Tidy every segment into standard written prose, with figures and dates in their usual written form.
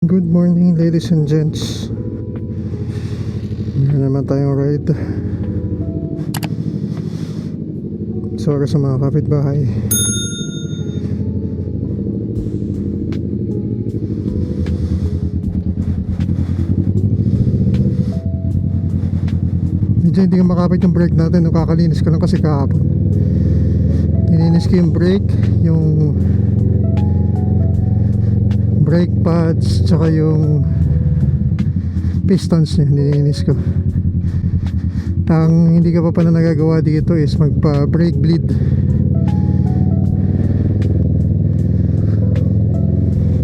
Good morning ladies and gents. Meron naman tayong ride. Sorry sa mga kapitbahay. Medyo hindi ka makapit yung brake natin. Kakalinis ko lang kasi kahapon. Nilinis ko yung brake, yung brake pads, tsaka yung pistons niya, nilinis ko. Ang hindi ka pa pala nagagawa dito is magpa brake bleed.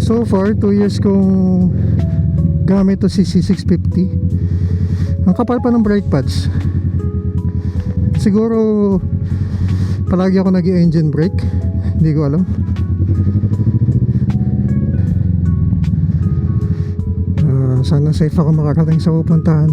So far 2 years kong gamit to CC650. Ang kapal pa ng brake pads. Siguro palagi ako nag-engine brake, hindi ko alam. Sana safe ako makarating sa pupuntahan.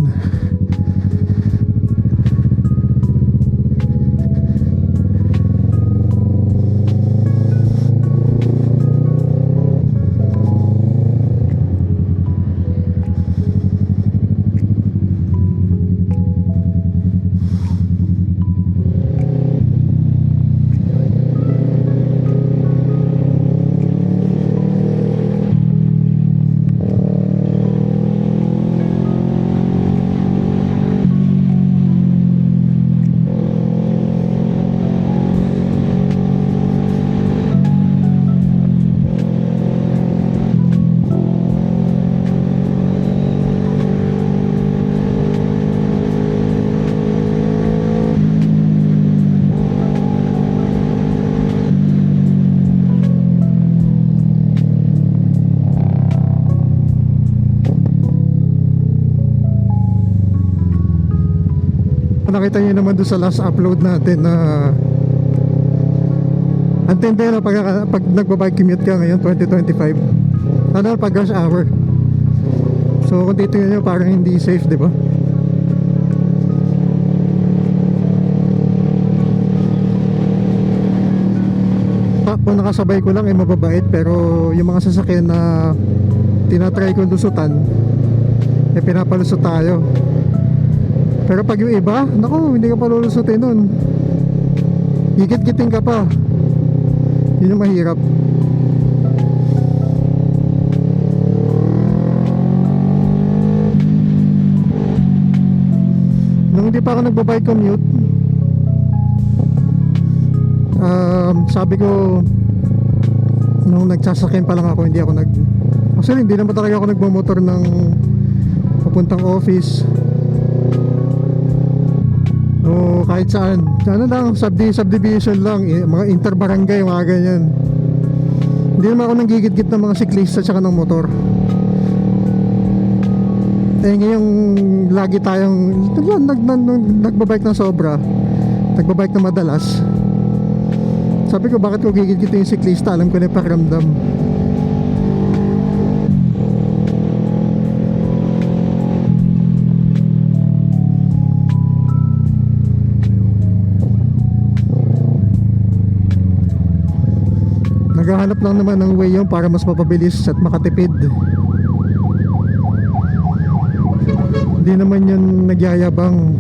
Nakita nyo naman doon sa last upload natin na antindi na pag nagbabike commute ka ngayon 2025, ano, pag rush hour. So kung titingnan nyo parang hindi safe, di ba? Kung nakasabay ko lang ay mababait, pero yung mga sasakyan na tinatry kong lusutan eh pinapalusot tayo. Pero pag yung iba, naku, hindi ka pa lulusutin nun. Gigit-giting ka pa. Yun yung mahirap. Nung hindi pa ako nagbabike commute, sabi ko, nung nagsasakyan pa lang ako, hindi ako actually hindi naman talaga ako nagmamotor ng papuntang office o kahit saan. Ano lang, subdivision lang, mga interbarangay, mga ganyan. Hindi naman ako nanggigit-git ng mga siklista tsaka ng motor. Eh ngayong lagi tayong nagbabike ng sobra, nagbabike na madalas, sabi ko bakit ko gigit-git yung siklista, alam ko na yung pakiramdam. Naghahanap lang naman ng way yun para mas mapabilis at makatipid. Hindi naman yun nagyayabang.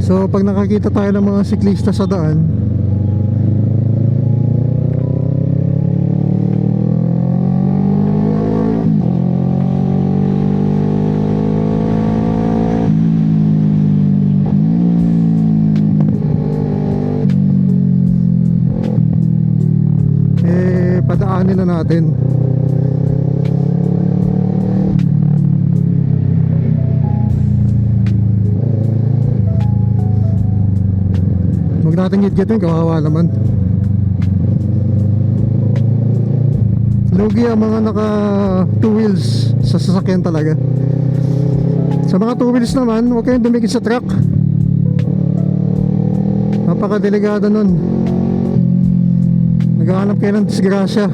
So pag nakakita tayo ng mga siklista sa daan, padaanin na natin. Huwag natin git-gitin, kawawa naman. Lugi ang mga naka 2 wheels sa sasakyan talaga. Sa mga 2 wheels naman, huwag kayong dumikit sa truck. Napakadelikado nun. Naghahanap kayo ng disgrasya.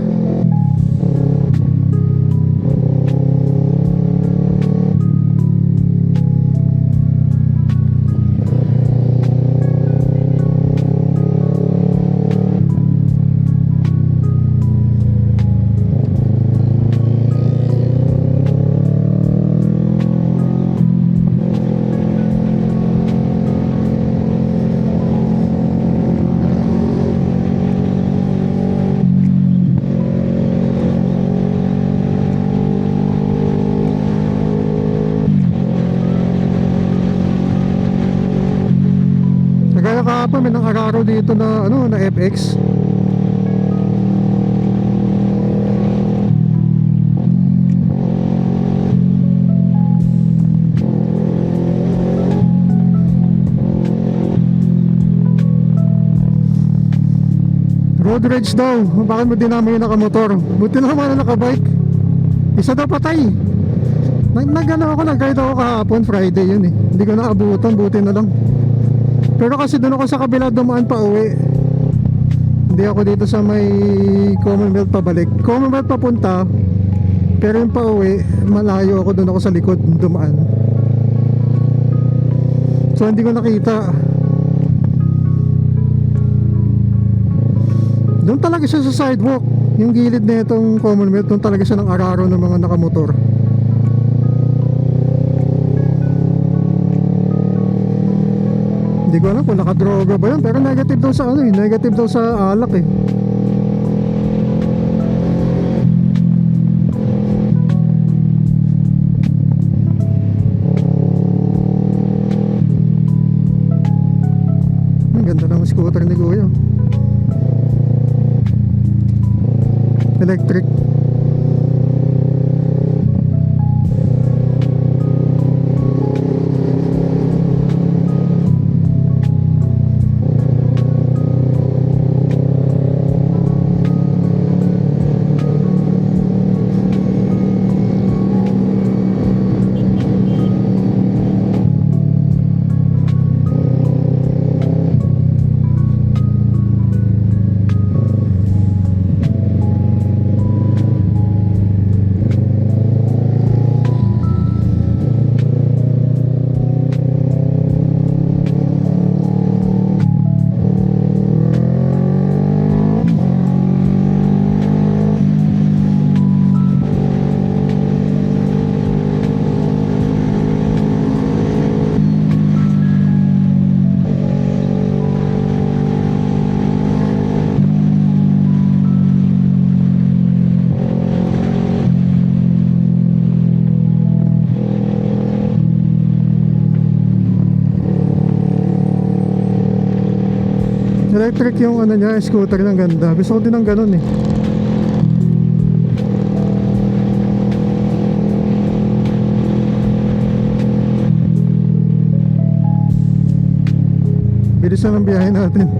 kahapon may nang araro dito na ano, na FX. Road rage daw. Bakit mo dinama yung nakamotor? Buti na naman na nakabike. Isa daw patay. Nag-ano ako, nag-ride ako kahapon, Friday yun eh. Hindi ko naabutan, buti na lang. Pero kasi doon ako sa kabila dumaan pa uwi. Hindi ako dito sa may Commonwealth pabalik. Commonwealth papunta, pero yung pa uwi, malayo ako, doon ako sa likod dumaan. So hindi ko nakita. Doon talaga siya sa sidewalk. Yung gilid na itong Commonwealth, doon talaga siya ng araro ng mga nakamotor. Hindi ko alam kung nakadroga ba yun, pero negative daw sa ano eh, negative daw sa alak eh. Ang ganda ng scooter ni Kuya. Electric. Electric yung ano niya, scooter ng ganda. Gusto ko din ng ganun eh. Bilisan ang biyahe natin.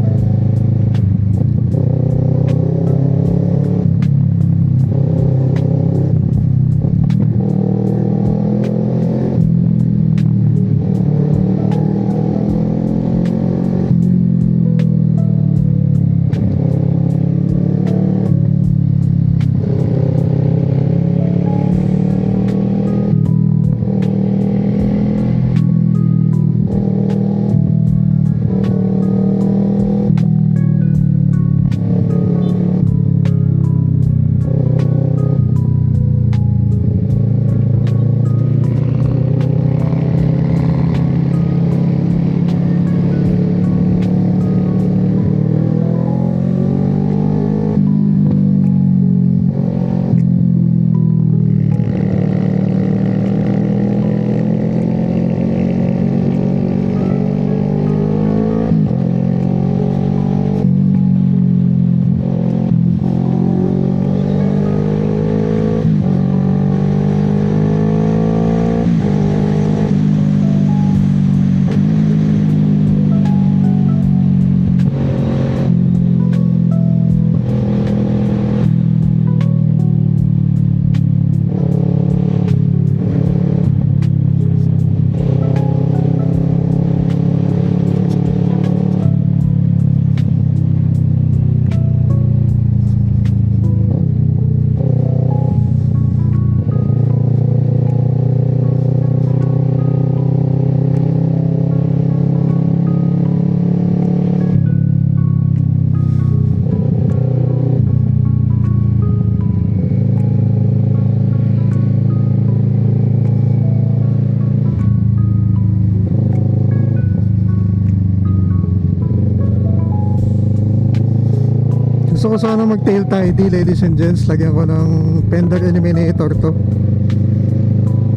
Gusto ko sana mag tail tidy, ladies and gents. Lagyan ko ng fender eliminator to.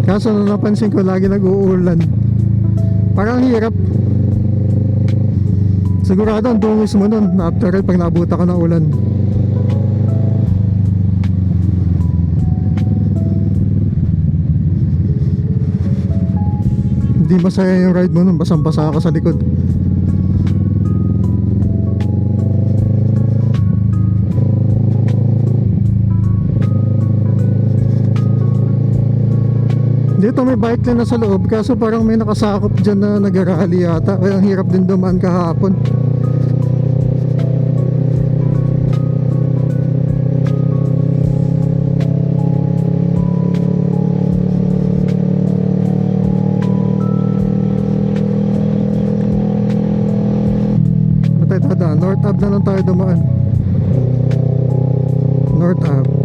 Kaso na napansin ko lagi nag-uulan. Parang hirap. Sigurado ang dungis mo nun after all pag naabutan ka ng ulan. Hindi masaya yung ride mo nun, basang-basa ka sa likod. Dito may bike lane na sa loob, kaso parang may nakasakop dyan na nag-rally yata, kaya ang hirap din dumaan kahapon. North Ave na lang tayo dumaan. North Ave.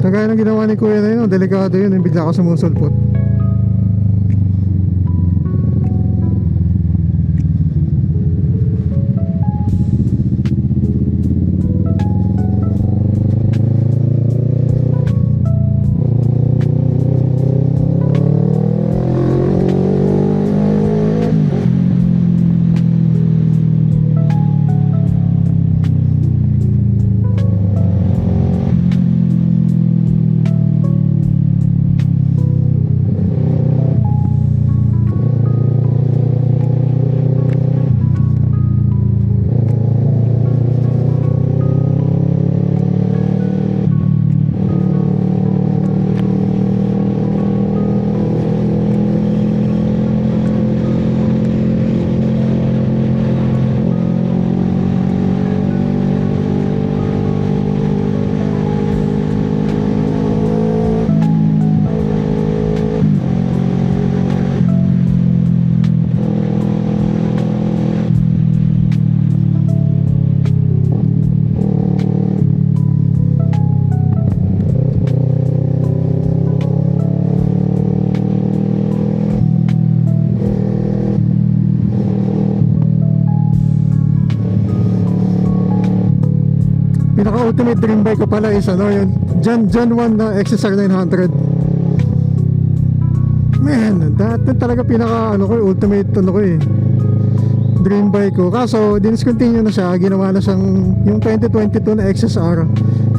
Kagaya ng ginawa ni Kuya na yun, delikado yun, yung bigla ka sumusulpot. Pinaka-ultimate dream bike ko pala is ano yun, Gen 1 na XSR 900. Man, dati talaga pinaka ano ko, ultimate ano ko eh, dream bike ko. Kaso diniscontinue na siya, ginawa na siyang yung 2022 na XSR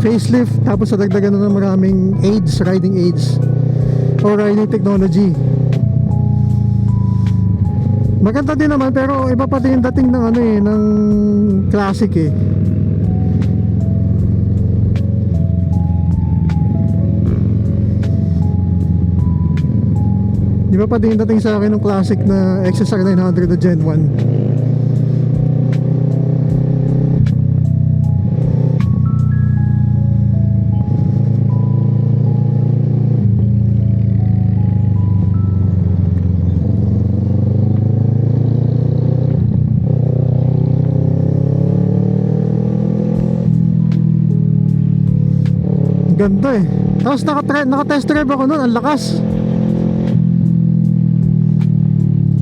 facelift, tapos nadagdagan na ng maraming aids, riding aids or riding technology. Maganda din naman, pero iba pa din yung dating ng ano eh, ng classic eh. Iba pa din dating sa akin ng classic na XSR 900 na Gen 1. ganda eh. Tapos naka-test drive ako nun, ang lakas.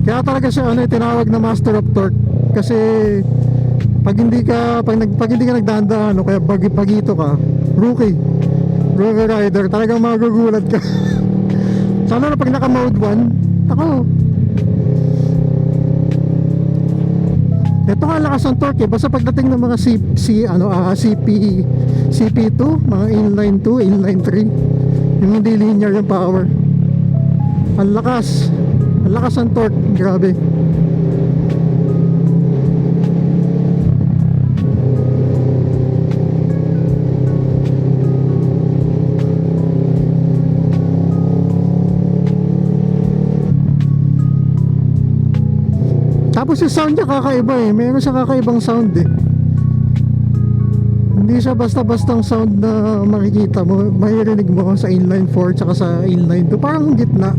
Kaya talaga siya ano, tinawag na master of torque. Kasi pag hindi ka nagdaan-daan, ano, kaya pagito ka, rookie rider, talagang magugulat ka. Sana na pag naka mode 1, ako. Ito nga lakas ang torque eh. Basta pagdating ng mga CP2, mga inline 2, inline 3, yung hindi linear yung power, ang lakas ang torque, grabe. Tapos yung sound niya kakaiba eh. Meron siya kakaibang sound eh. Hindi siya basta-bastang sound na makikita mo, maririnig mo sa inline 4 tsaka sa inline 2. Parang gitna.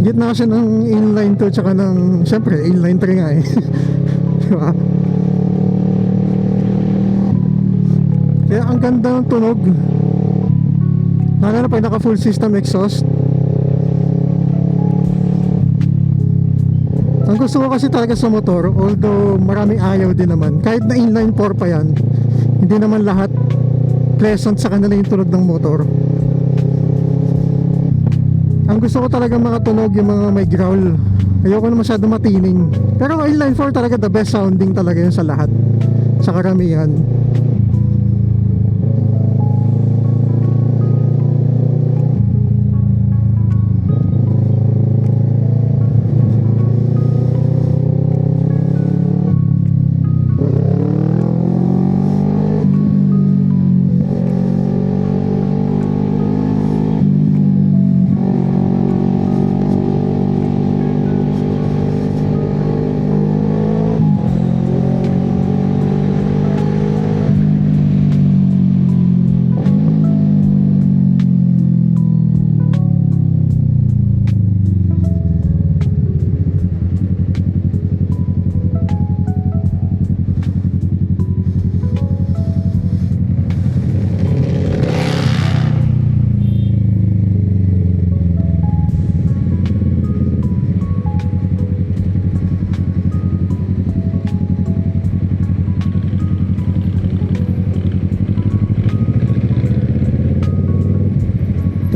Gitna siya ng inline 2 tsaka ng, syempre, inline 3 nga eh. Diba? Kaya ang ganda ng tunog. Lalo na pag naka full system exhaust. Ang gusto ko kasi talaga sa motor, although maraming ayaw din naman, kahit na inline 4 pa yan, hindi naman lahat pleasant sa kanila yung tunog ng motor. Ang gusto ko talaga mga tunog yung mga may growl. Ayoko na masyado matining. Pero inline 4 talaga the best sounding talaga yun sa lahat, sa karamihan.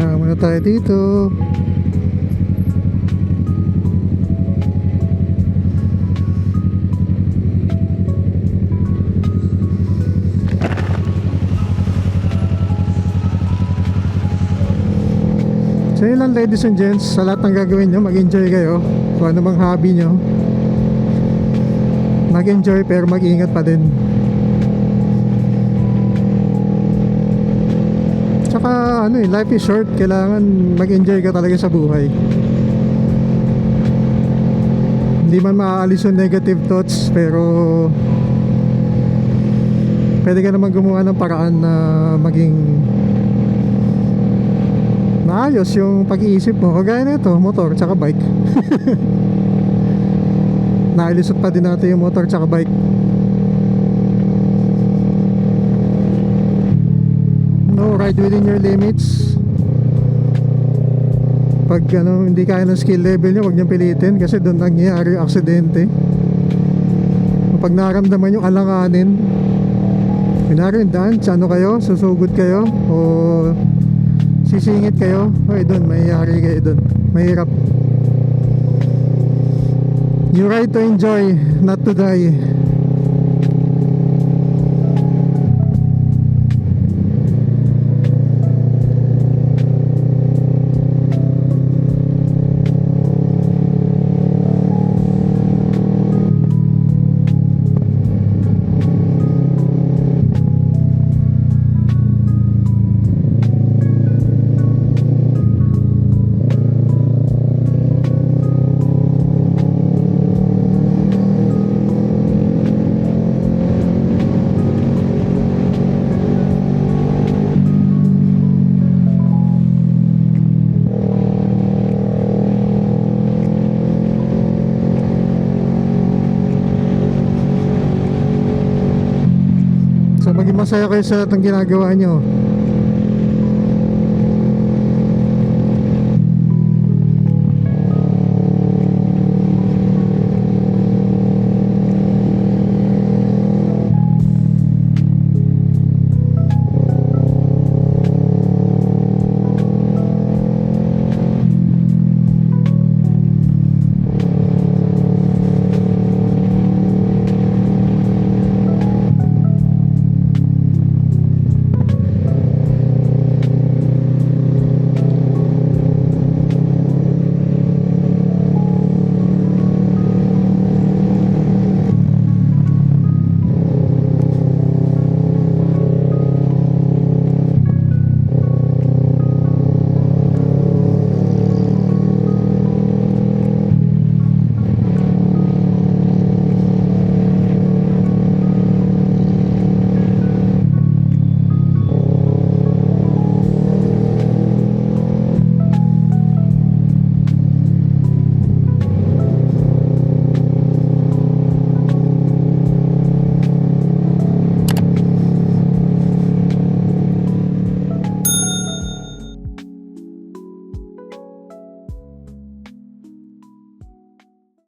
Tama na tayo dito. So yun lang ladies and gents, sa lahat ng gagawin nyo, mag-enjoy kayo. Kung ano bang hobby nyo, mag-enjoy pero mag-ingat pa din. Tsaka ano eh, life is short, kailangan mag-enjoy ka talaga sa buhay. Hindi man maaalis yung negative thoughts, pero pwede ka naman gumawa ng paraan na maging maayos yung pag-iisip mo. Kagaya na ito, motor tsaka bike. Nailisot pa din natin yung motor tsaka bike. No, ride within your limits. Pag ano, hindi kaya ng skill level nyo, huwag nyo pilitin kasi doon nangyayari yung aksidente. Pag naramdaman yung alanganin, kunwari yung daan, ano kayo, susugod kayo o sisingit kayo, okay, doon mayayari kayo doon, mahirap. You ride to enjoy, not to die. masaya kayo sa lahat ng ginagawa nyo.